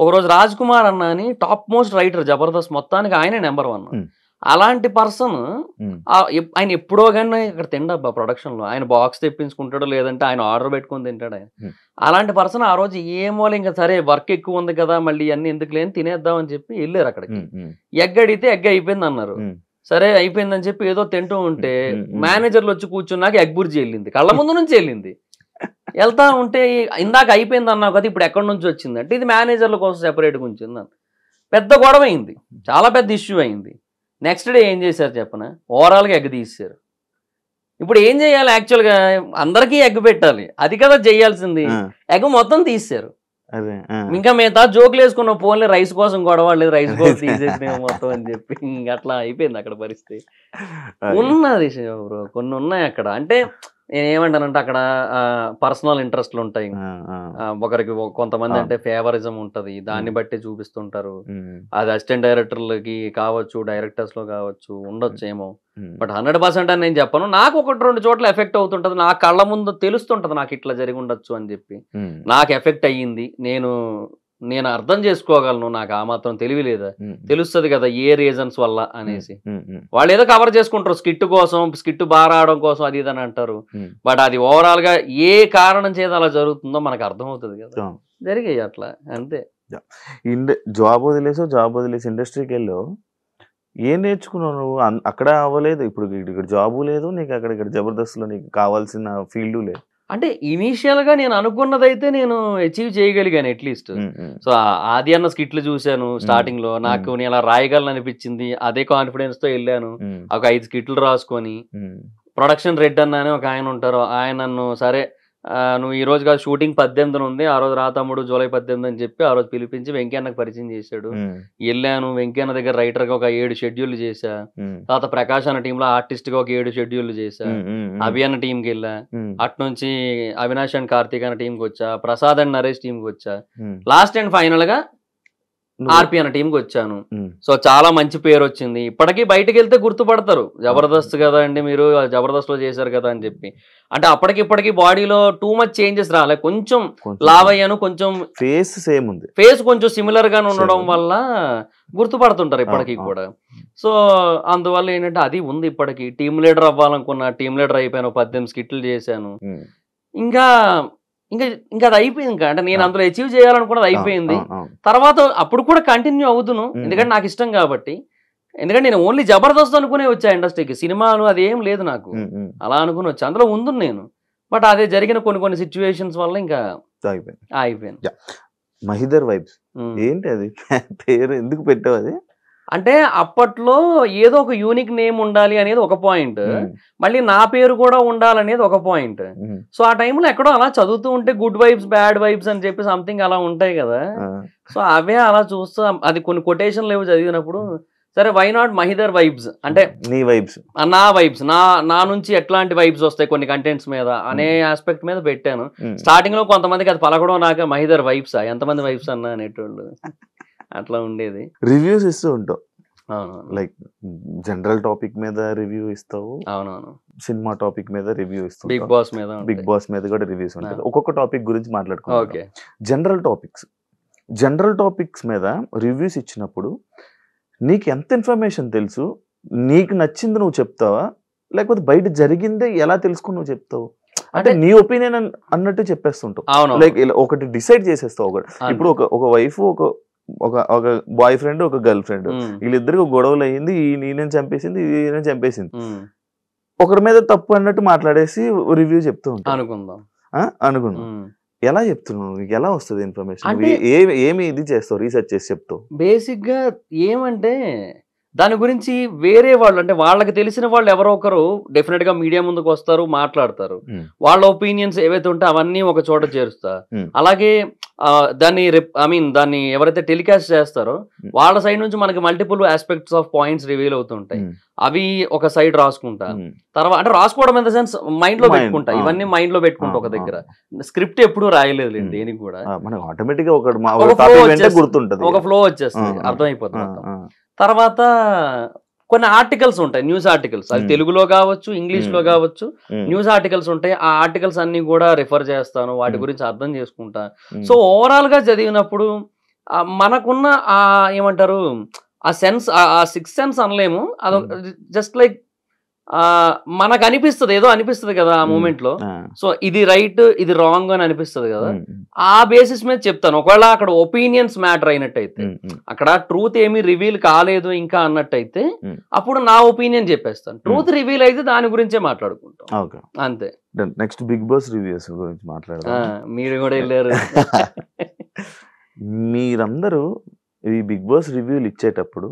ఒక రోజు రాజ్ కుమార్ అన్న అని టాప్ మోస్ట్ రైటర్ జబర్దస్త్ మొత్తానికి ఆయనే నెంబర్ 1. అలాంటి పర్సన్ ఆయన ఎప్పుడో కానీ ఇక్కడ తిండబ్బా ప్రొడక్షన్ లో ఆయన బాక్స్ తెప్పించుకుంటాడు లేదంటే ఆయన ఆర్డర్ పెట్టుకుని తింటాడు ఆయన. అలాంటి పర్సన్ ఆ రోజు ఏమో ఇంకా సరే వర్క్ ఎక్కువ ఉంది కదా మళ్ళీ అన్ని ఎందుకు లేని తినేద్దాం అని చెప్పి వెళ్ళారు అక్కడికి. ఎగ్ అడిగితే ఎగ్ అయిపోయింది అన్నారు. సరే అయిపోయిందని చెప్పి ఏదో తింటూ ఉంటే మేనేజర్లు వచ్చి కూర్చున్నాక ఎగ్ బుర్జీ వెళ్ళింది, కళ్ళ ముందు నుంచి వెళ్ళింది. వెళ్తా ఉంటే ఇందాక అయిపోయింది అన్నావు కదా ఇప్పుడు ఎక్కడి నుంచి వచ్చింది అంటే ఇది మేనేజర్ల కోసం సెపరేట్గా ఉంచింది. పెద్ద గొడవ అయింది, చాలా పెద్ద ఇష్యూ అయింది. నెక్స్ట్ డే ఏం చేశారు చెప్పనా, ఓవరాల్గా ఎగ్ తీసారు. ఇప్పుడు ఏం చేయాలి, యాక్చువల్గా అందరికీ ఎగ్ పెట్టాలి, అది కదా చేయాల్సింది. ఎగ్ మొత్తం తీసారు. ఇంకా మిగతా జోకులు వేసుకున్న ఫోన్లే రైస్ కోసం గొడవ లేదు, రైస్ కోసం తీసేసిన మొత్తం అని చెప్పి ఇంక అట్లా అయిపోయింది అక్కడ పరిస్థితి. ఉన్నది బ్రో, కొన్ని ఉన్నాయి అక్కడ. అంటే నేను ఏమంటానంటే అక్కడ పర్సనల్ ఇంట్రెస్ట్లు ఉంటాయి, ఒకరికి కొంతమంది అంటే ఫేవరిజం ఉంటది, దాన్ని బట్టి చూపిస్తుంటారు. అది అసిస్టెంట్ డైరెక్టర్లకి కావచ్చు, డైరెక్టర్స్ లో కావచ్చు ఉండొచ్చు ఏమో. బట్ 100% అని నేను చెప్పను. నాకు 1-2 చోట్ల ఎఫెక్ట్ అవుతుంటది, నా కళ్ళ ముందు తెలుస్తుంటది నాకు ఇట్లా జరిగి ఉండొచ్చు అని చెప్పి. నాకు ఎఫెక్ట్ అయ్యింది, నేను అర్థం చేసుకోగలను, నాకు ఆ మాత్రం తెలివి లేదా, తెలుస్తుంది కదా ఏ రీజన్స్ వల్ల అనేసి. వాళ్ళు ఏదో కవర్ చేసుకుంటారు స్కిట్ కోసం, స్కిట్ బాగా రావడం కోసం అది ఇదని అంటారు. బట్ అది ఓవరాల్ గా ఏ కారణం చేత అలా జరుగుతుందో మనకు అర్థం అవుతుంది కదా, జరిగాయి అట్లా అంతే. జాబ్ వదిలేసి ఇండస్ట్రీకి వెళ్ళావు, ఏం నేర్చుకున్నావు నువ్వు? అక్కడ అవ్వలేదు, ఇప్పుడు ఇక్కడ జాబు లేదు నీకు, ఇక్కడ జబర్దస్త్ లో నీకు కావాల్సిన ఫీల్డ్ లేదు. అంటే ఇనీషియల్ గా నేను అనుకున్నదైతే నేను అచీవ్ చేయగలిగాను అట్లీస్ట్. సో ఆది అన్న స్కిట్లు చూశాను స్టార్టింగ్ లో, నాకు నేను అలా రాయగలను అనిపించింది. అదే కాన్ఫిడెన్స్ తో వెళ్ళాను, ఒక 5 స్కిట్లు రాసుకొని. ప్రొడక్షన్ రెడ్ అన్న అని ఒక ఆయన ఉంటారు, ఆయన నన్ను సరే నువ్వు ఈ రోజు కాదు షూటింగ్ 18న ఉంది, ఆ రోజు రాతమ్ముడు జూలై 18 అని చెప్పి ఆ రోజు పిలిపించి వెంకయ్యన్నకు పరిచయం చేశాడు. వెళ్ళాను, వెంకయ్యన్న దగ్గర రైటర్ గా ఒక 7 షెడ్యూల్ చేశా. తర్వాత ప్రకాష్ అన్న టీంలో ఆర్టిస్ట్ గా ఒక 7 షెడ్యూల్ చేశా. అభి అన్న టీంకి వెళ్ళా, అటు నుంచి అవినాష్ అండ్ కార్తీక్ అన్న టీంకి వచ్చా, ప్రసాద్ అండ్ నరేష్ టీంకి వచ్చా, లాస్ట్ అండ్ ఫైనల్ గా ఆర్పి అన్న టీంకి వచ్చాను. సో చాలా మంచి పేరు వచ్చింది. ఇప్పటికీ బయటకు వెళ్తే గుర్తుపడతారు, జబర్దస్త్ కదా అండి మీరు, జబర్దస్త్ లో చేశారు కదా అని చెప్పి. అంటే అప్పటికిప్పటికి బాడీలో టూ మచ్ చేంజెస్ రాలే, కొంచెం లావ్ అయ్యాను, కొంచెం ఫేస్ సేమ్ ఉంది, ఫేస్ కొంచెం సిమిలర్ గానే ఉండడం వల్ల గుర్తుపడుతుంటారు ఇప్పటికీ కూడా. సో అందువల్ల ఏంటంటే అది ఉంది ఇప్పటికి. టీమ్ లీడర్ అవ్వాలనుకున్నా, టీమ్ లీడర్ అయిపోయాను, 18 స్కిట్లు చేశాను. ఇంకా అది అయిపోయింది. ఇంకా అంటే నేను అందులో అచీవ్ చేయాలనుకున్నది అయిపోయింది. తర్వాత అప్పుడు కూడా కంటిన్యూ అవుతును, ఎందుకంటే నాకు ఇష్టం కాబట్టి. ఎందుకంటే నేను ఓన్లీ జబర్దస్త్ అనుకునే వచ్చా ఇండస్ట్రీకి, సినిమాలు అది ఏం లేదు నాకు, అలా అనుకుని వచ్చా, అందులో ఉంది నేను. బట్ అదే జరిగిన కొన్ని సిచ్యువేషన్స్ వల్ల ఇంకా అయిపోయింది. మహిదర్ వైబ్స్ ఏంటి అది పేరు ఎందుకు పెట్టావు? అది అంటే అప్పట్లో ఏదో ఒక యూనిక్ నేమ్ ఉండాలి అనేది ఒక పాయింట్, మళ్ళీ నా పేరు కూడా ఉండాలనేది ఒక పాయింట్. సో ఆ టైంలో ఎక్కడో అలా చదువుతూ ఉంటే గుడ్ వైబ్స్ బ్యాడ్ వైబ్స్ అని చెప్పి సంథింగ్ అలా ఉంటాయి కదా. సో అవే అలా చూస్తూ అది కొన్ని కొటేషన్లు ఏవో చదివినప్పుడు సరే వై నాట్ మహిదర్ వైబ్స్, అంటే నీ వైబ్స్, నా వైబ్స్, నా నుంచి ఎట్లాంటి వైబ్స్ వస్తాయి కొన్ని కంటెంట్స్ మీద అనే ఆస్పెక్ట్ మీద పెట్టాను. స్టార్టింగ్ లో కొంతమందికి అది పలకడం నాక మహిదర్ వైబ్సా, ఎంతమంది వైబ్స్ అన్నా అనేటోళ్ళు, అట్లా ఉండేది. రివ్యూస్ ఇస్తూ ఉంటావు, అవునవును, లైక్ జనరల్ టాపిక్ మీద రివ్యూ ఇస్తావు, అవునవును, సినిమా టాపిక్ మీద రివ్యూ ఇస్తావు, బిగ్ బాస్ మీద కూడా రివ్యూస్ ఉంటాయి. ఒక్కొక్క టాపిక్ గురించి మాట్లాడుకుంటాం. జనరల్ టాపిక్స్ మీద రివ్యూస్ ఇచ్చినప్పుడు నీకు ఎంత ఇన్ఫర్మేషన్ తెలుసు, నీకు నచ్చింది నువ్వు చెప్తావా, లేకపోతే బయట జరిగిందే ఎలా తెలుసుకుని నువ్వు చెప్తావు? అంటే నీ ఒపీనియన్ అన్నట్టు చెప్పేస్తుంటావు, లైక్ ఒకటి డిసైడ్ చేసేస్తావు. ఒకటి ఇప్పుడు ఒక వైఫ్ ఒక బాయ్ ఫ్రెండ్ ఒక గర్ల్ ఫ్రెండ్, వీళ్ళిద్దరికి గొడవలు అయ్యింది, ఈయన చంపేసింది ఈయన చంపేసింది, ఒకరి మీద తప్పు అన్నట్టు మాట్లాడేసి రివ్యూ చెప్తూ ఉంటావు. అనుకుందాం ఎలా చెప్తున్నావు, నీకు ఎలా వస్తుంది ఇన్ఫర్మేషన్, ఏమి ఇది చేస్తావు, రీసెర్చ్ చేసి చెప్తావు? బేసిక్ గా ఏమంటే దాని గురించి వేరే వాళ్ళు, అంటే వాళ్ళకి తెలిసిన వాళ్ళు ఎవరో ఒకరు డెఫినెట్ గా మీడియా ముందుకు వస్తారు, మాట్లాడతారు. వాళ్ళ ఒపీనియన్స్ ఏవైతే ఉంటే అవన్నీ ఒక చోట చేరుస్తా. అలాగే దాన్ని ఎవరైతే టెలికాస్ట్ చేస్తారో వాళ్ళ సైడ్ నుంచి మనకి multiple aspects of points reveal అవుతుంటాయి. అవి ఒక సైడ్ రాసుకుంటా, తర్వాత అంటే రాసుకోవడం ఇన్ ద సెన్స్ మైండ్ లో పెట్టుకుంటా, ఇవన్నీ మైండ్ లో పెట్టుకుంటా ఒక దగ్గర. స్క్రిప్ట్ ఎప్పుడు రాయలేదు దేనికి కూడా, ఒక ఫ్లో వచ్చేస్తుంది, అర్థమైపోతుంది. తర్వాత కొన్ని ఆర్టికల్స్ ఉంటాయి, న్యూస్ ఆర్టికల్స్, అది తెలుగులో కావచ్చు, ఇంగ్లీష్ లో కావచ్చు, న్యూస్ ఆర్టికల్స్ ఉంటాయి. ఆ ఆర్టికల్స్ అన్ని కూడా రిఫర్ చేస్తాను, వాటి గురించి అర్థం చేసుకుంటా. సో ఓవరాల్ గా చదివినప్పుడు మనకున్న ఆ ఏమంటారు ఆ సెన్స్, ఆ సిక్స్ సెన్స్ అనలేము, అది జస్ట్ లైక్ మనకు అనిపిస్తుంది, ఏదో అనిపిస్తుంది కదా ఆ మూమెంట్ లో. సో ఇది రైట్, ఇది రాంగ్ అని అనిపిస్తుంది కదా, ఆ బేసిస్ మీద చెప్తాను. ఒకవేళ అక్కడ ఒపీనియన్స్ మ్యాటర్ అయినట్టయితే, అక్కడ ట్రూత్ ఏమీ రివీల్ కాలేదు ఇంకా అన్నట్టయితే, అప్పుడు నా ఒపీనియన్ చెప్పేస్తాను. ట్రూత్ రివీల్ అయితే దాని గురించే మాట్లాడుకుంటాం, అంతే. నెక్స్ట్ బిగ్ బాస్ రివ్యూస్ గురించి మాట్లాడదాం. మీరు కూడా వెళ్ళారు. మీరందరూ ఈ బిగ్ బాస్ రివ్యూలు ఇచ్చేటప్పుడు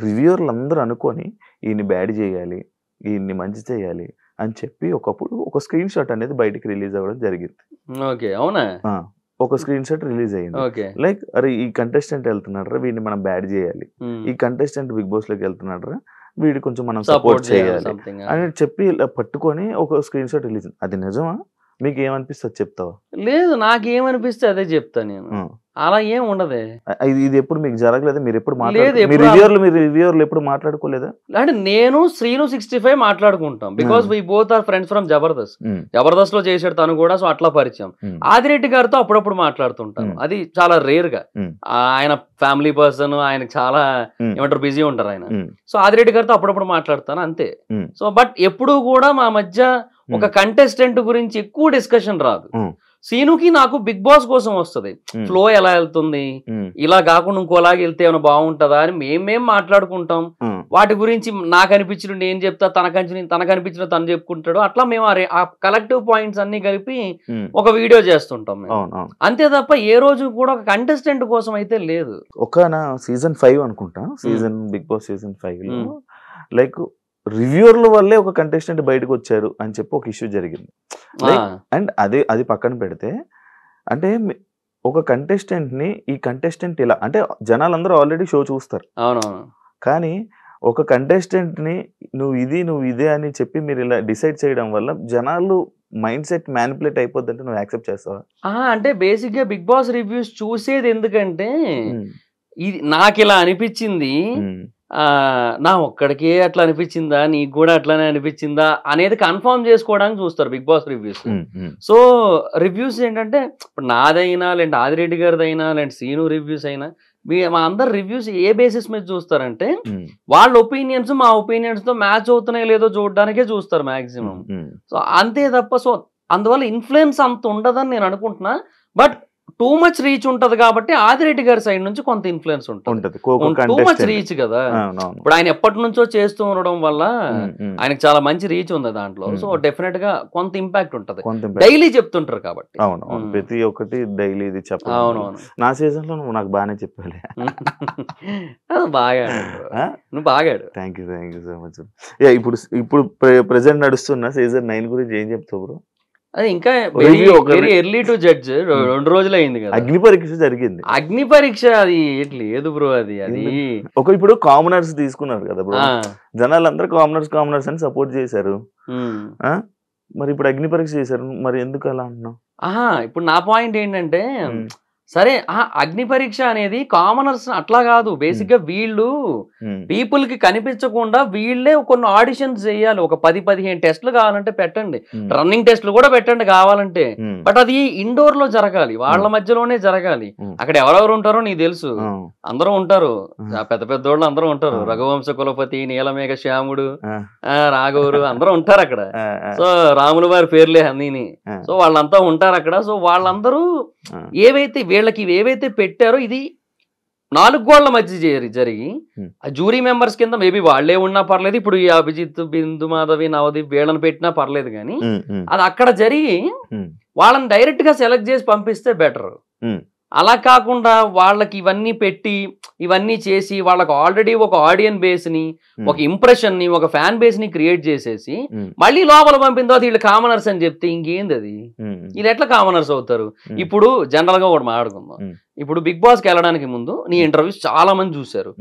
రివ్యూర్లు అందరూ అనుకొని ఈయన్ని బ్యాడ్ చేయాలి, ఈయన్ని మంచి చేయాలి అని చెప్పి ఒకప్పుడు ఒక స్క్రీన్ షాట్ అనేది బయటికి రిలీజ్ అవ్వడం జరిగింది. ఓకే, అవునా? ఒక స్క్రీన్ షాట్ రిలీజ్ అయ్యింది. లైక్ అరే ఈ కంటెస్టెంట్ వెళ్తున్నాడు, వీడిని మనం బ్యాడ్ చేయాలి, ఈ కంటెస్టెంట్ బిగ్ బాస్ లోకి వెళ్తున్నాడు, వీడి కొంచెం మనం సపోర్ట్ చేయాలి అని చెప్పి ఇలా పట్టుకొని ఒక స్క్రీన్ షాట్ రిలీజ్. అది నిజమా? మీకు ఏమనిపిస్తుంది చెప్తావా? లేదు, నాకేమనిపిస్తే అదే చెప్తా నేను, అలా ఏం ఉండదే. ఇది ఎప్పుడు మీకు జరగలేదు? మీరు ఎప్పుడు రివ్యూర్లు ఎప్పుడు మాట్లాడుకోలేదా? అంటే నేను శ్రీను 65 మాట్లాడుకుంటాం, because we both are friends from Jabardasth. Jabardasth లో చేసాడు తను కూడా, సో అట్లా పరిచయం. ఆదిరెడ్డి గారితో అప్పుడప్పుడు మాట్లాడుతుంటాను, అది చాలా రేర్ గా. ఆయన ఫ్యామిలీ పర్సన్, ఆయన చాలా ఏమంటారు బిజీ ఉంటారు ఆయన. సో ఆదిరెడ్డి గారితో అప్పుడప్పుడు మాట్లాడతాను, అంతే. సో బట్ ఎప్పుడు కూడా మా మధ్య ఒక కంటెస్టెంట్ గురించి ఎక్కువ డిస్కషన్ రాదు. సీనుకి నాకు బిగ్ బాస్ కోసం వస్తుంది, ఫ్లో ఎలా వెళ్తుంది, ఇలా కాకుండా ఇంకోలాగా వెళ్తే ఏమైనా బాగుంటుందా అని మేమేం మాట్లాడుకుంటాం. వాటి గురించి నాకు అనిపించిన నేను చెప్తా, తనకు అనిపించిన తను చెప్పుకుంటాడు, అట్లా మేము ఆ కలెక్టివ్ పాయింట్స్ అన్ని కలిపి ఒక వీడియో చేస్తుంటాం మేము, అంతే తప్ప ఏ రోజు కూడా ఒక కంటెస్టెంట్ కోసం అయితే లేదు. ఒక సీజన్ 5 అనుకుంటా, బిగ్ బాస్ సీజన్ 5 లో లైక్ రివ్యూర్ల వల్లే ఒక కంటెస్టెంట్ బయటకు వచ్చారు అని చెప్పి ఒక ఇష్యూ జరిగింది. అండ్ అది పక్కన పెడితే, అంటే ఒక కంటెస్టెంట్ ని ఈ కంటెస్టెంట్ ఇలా అంటే జనాలందరూ ఆల్రెడీ షో చూస్తారు, కానీ ఒక కంటెస్టెంట్ ని నువ్వు ఇదే అని చెప్పి మీరు ఇలా డిసైడ్ చేయడం వల్ల జనాలు మైండ్ సెట్ మ్యానిపులేట్ అయిపోద్ది అంటే నువ్వు యాక్సెప్ట్ చేస్తావా? అంటే బేసిక్ గా బిగ్ బాస్ రివ్యూస్ చూసేది ఎందుకంటే, ఇది నాకు ఇలా అనిపించింది, నా ఒక్కడికే అట్లా అనిపించిందా, నీకు కూడా అట్లానే అనిపించిందా అనేది కన్ఫర్మ్ చేసుకోవడానికి చూస్తారు Bigg Boss reviews. So reviews ఏంటంటే, ఇప్పుడు నాదైనా లేదంటే ఆదిరెడ్డి గారిదైనా లేదంటే సీను రివ్యూస్ అయినా, మా అందరు రివ్యూస్ ఏ బేసిస్ మీద చూస్తారంటే, వాళ్ళ ఒపీనియన్స్ మా ఒపీనియన్స్ తో మ్యాచ్ అవుతున్నాయో లేదో చూడడానికే చూస్తారు మాక్సిమం. సో అంతే తప్ప, సో అందువల్ల ఇన్ఫ్లుయెన్స్ అంత ఉండదని నేను అనుకుంటున్నా. బట్ టూ మచ్ రీచ్ ఉంటది కాబట్టి ఆదిరెడ్డి గారి సైడ్ నుంచి కొంత ఇన్ఫ్లుయెన్స్ ఉంటుంది. టూ మచ్ రీచ్ కదా, ఇప్పుడు ఆయన ఎప్పటి నుంచో చేస్తూ ఉండడం వల్ల ఆయనకు చాలా మంచి రీచ్ ఉంది దాంట్లో. సో డెఫినెట్ గా కొంత ఇంపాక్ట్ ఉంటది, డైలీ చెప్తుంటారు కాబట్టి. ప్రతి ఒక్కటి డైలీ ఇది చెప్పాలి. అవునవును, నా సీజన్ లో నువ్వు నాకు బాగానే చెప్పాలి. బాగా నువ్వు బాగాడు. Thank you so much. ఇప్పుడు ప్రెసెంట్ నడుస్తున్న సీజన్ 9 గురించి ఏం చెప్తావు బ్రో? అది ఇంకా వెరీ ఎర్లీ టు జడ్జ్, 2 రోజులు అయింది కదా. అగ్ని పరీక్ష జరిగింది. అగ్ని పరీక్ష అది లేదు బ్రో, అది ఇప్పుడు కామనర్స్ తీసుకున్నారు కదా బ్రో, జనాలందరూ కామనర్స్ అని సపోర్ట్ చేశారు. మరి ఇప్పుడు అగ్ని పరీక్ష చేశారు, మరి ఎందుకు అలా అంటున్నావు? ఇప్పుడు నా పాయింట్ ఏంటంటే, సరే అగ్ని పరీక్ష అనేది కామనర్స్ అట్లా కాదు, బేసిక్ గా వీళ్ళు పీపుల్ కి కనిపించకుండా వీళ్ళే కొన్ని ఆడిషన్స్ చేయాలి. ఒక 10-15 టెస్ట్లు కావాలంటే పెట్టండి, రన్నింగ్ టెస్ట్లు కూడా పెట్టండి కావాలంటే, బట్ అది ఇండోర్ లో జరగాలి, వాళ్ళ మధ్యలోనే జరగాలి. అక్కడ ఎవరెవరు ఉంటారో నీకు తెలుసు, అందరూ ఉంటారు, పెద్ద పెద్దోళ్ళు అందరూ ఉంటారు, రఘువంశ కులపతి, నీలమేఘ శ్యాముడు, రాఘవురు అందరూ ఉంటారు అక్కడ. సో రాముల వారి పేర్లే అన్నీని, సో వాళ్ళంతా ఉంటారు అక్కడ. సో వాళ్ళందరూ ఏవైతే పెట్టారో ఇది 4 గోళ్ల మధ్య జరిగి ఆ జ్యూరీ మెంబర్స్ కింద మేబీ వాళ్లే ఉన్నా పర్లేదు, ఇప్పుడు ఈ అభిజిత్, బిందు మాధవి, నవదీప్ వీళ్ళని పెట్టినా పర్లేదు, కానీ అది అక్కడ జరిగి వాళ్ళని డైరెక్ట్ గా సెలెక్ట్ చేసి పంపిస్తే బెటర్. అలా కాకుండా వాళ్ళకి ఇవన్నీ పెట్టి ఇవన్నీ చేసి వాళ్ళకి ఆల్రెడీ ఒక ఆడియన్ బేస్ ని, ఒక ఇంప్రెషన్ ని, ఒక ఫ్యాన్ బేస్ ని క్రియేట్ చేసేసి మళ్ళీ లోపల పంపిన తర్వాత వీళ్ళు కామనర్స్ అని చెప్తే ఇంకేంది అది? వీళ్ళు ఎట్లా కామనర్స్ అవుతారు? ఇప్పుడు జనరల్ గా ఒకటి మాట్లాడుకుందాం, ఇప్పుడు బిగ్ బాస్ కి వెళ్ళడానికి ముందు నీ ఇంటర్వ్యూస్ చాలా మంది చూశారు,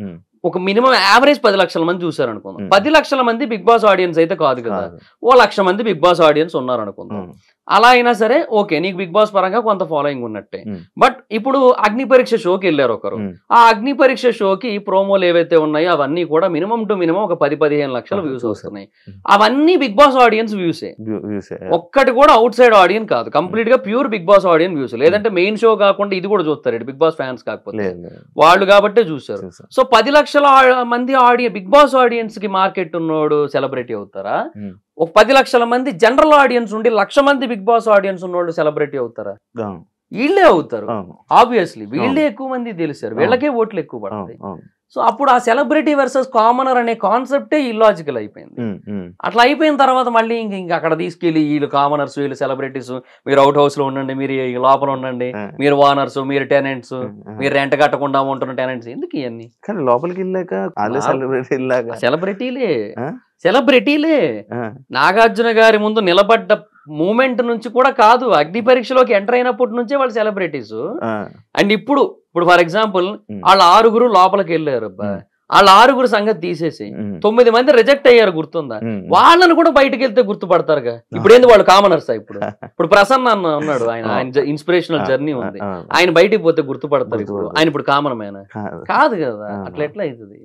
ఒక మినిమం యావరేజ్ 10 లక్షల మంది చూసారు అనుకుందాం. 10 లక్షల మంది బిగ్ బాస్ ఆడియన్స్ అయితే కాదు కదా, ఓ 1,00,000 మంది బిగ్ బాస్ ఆడియన్స్ ఉన్నారు అనుకుందాం. అలా అయినా సరే ఓకే, నీకు బిగ్ బాస్ పరంగా కొంత ఫాలోయింగ్ ఉన్నట్టే. బట్ ఇప్పుడు అగ్ని పరీక్ష షోకి వెళ్ళారు ఒకరు. ఆ అగ్ని పరీక్ష షోకి ప్రోమోలు ఏవైతే ఉన్నాయో అవన్నీ కూడా మినిమం టు మినిమం ఒక 10-15 లక్షల వ్యూస్ వస్తున్నాయి. అవన్నీ బిగ్ బాస్ ఆడియన్స్ వ్యూసే, ఒక్కటి కూడా అవుట్ సైడ్ ఆడియన్స్ కాదు, కంప్లీట్ గా pure Bigg Boss audience views. లేదంటే మెయిన్ షో కాకుండా ఇది కూడా చూస్తారు బిగ్ బాస్ ఫ్యాన్స్ కాకపోతే వాళ్ళు కాబట్టే చూసారు. సో 10 లక్షల మంది బిగ్ బాస్ ఆడియన్స్ కి మార్కెట్ ఉన్నోడు సెలబ్రిటీ అవుతారా? ఒక 10 లక్షల మంది జనరల్ ఆడియన్స్ ఉండి 1,00,000 మంది బిగ్ బాస్ ఆడియన్స్ ఉన్నోళ్ళు సెలబ్రిటీ అవుతారా? వీళ్ళే అవుతారు. ఆబ్వియస్లీ వీళ్ళే ఎక్కువ మంది తెలిసారు, వీళ్ళకే ఓట్లు ఎక్కువ పడతాయి. సో అప్పుడు ఆ సెలబ్రిటీ వర్సెస్ కామనర్ అనే కాన్సెప్టే ఇల్లాజికల్ అయిపోయింది. అట్లా అయిపోయిన తర్వాత మళ్ళీ ఇంక అక్కడ తీసుకెళ్లి వీళ్ళు కామనర్స్, వీళ్ళు సెలబ్రిటీస్, మీరు అవుట్ హౌస్ లో ఉండండి, మీరు లోపల ఉండండి, మీరు ఓనర్స్, మీరు టెనెంట్స్, మీరు రెంట్ కట్టకుండా ఉంటున్న టెనెంట్స్, ఎందుకు ఇవన్నీ? కానీ లోపలికి వెళ్ళాక సెలబ్రిటీలే నాగార్జున గారి ముందు నిలబడ్డ మూమెంట్ నుంచి కూడా కాదు, అగ్ని పరీక్షలోకి ఎంటర్ అయినప్పటి నుంచే వాళ్ళు సెలబ్రిటీస్. అండ్ ఇప్పుడు ఫర్ ఎగ్జాంపుల్ వాళ్ళ 6 లోపలికి వెళ్ళారు అబ్బా, వాళ్ళ 6 సంగతి తీసేసి 9 మంది రిజెక్ట్ అయ్యారు, గుర్తుందా? వాళ్ళని కూడా బయటకు వెళ్తే గుర్తుపడతారుగా. ఇప్పుడు ఏంది వాళ్ళు కామనర్స్? ఇప్పుడు ప్రసన్న అన్న ఉన్నాడు, ఆయన ఇన్స్పిరేషనల్ జర్నీ ఉంది, ఆయన బయటికి పోతే గుర్తుపడతారు. ఆయన ఇప్పుడు కామన్ మేనా? కాదు కదా, అట్లా ఎట్లా అవుతుంది?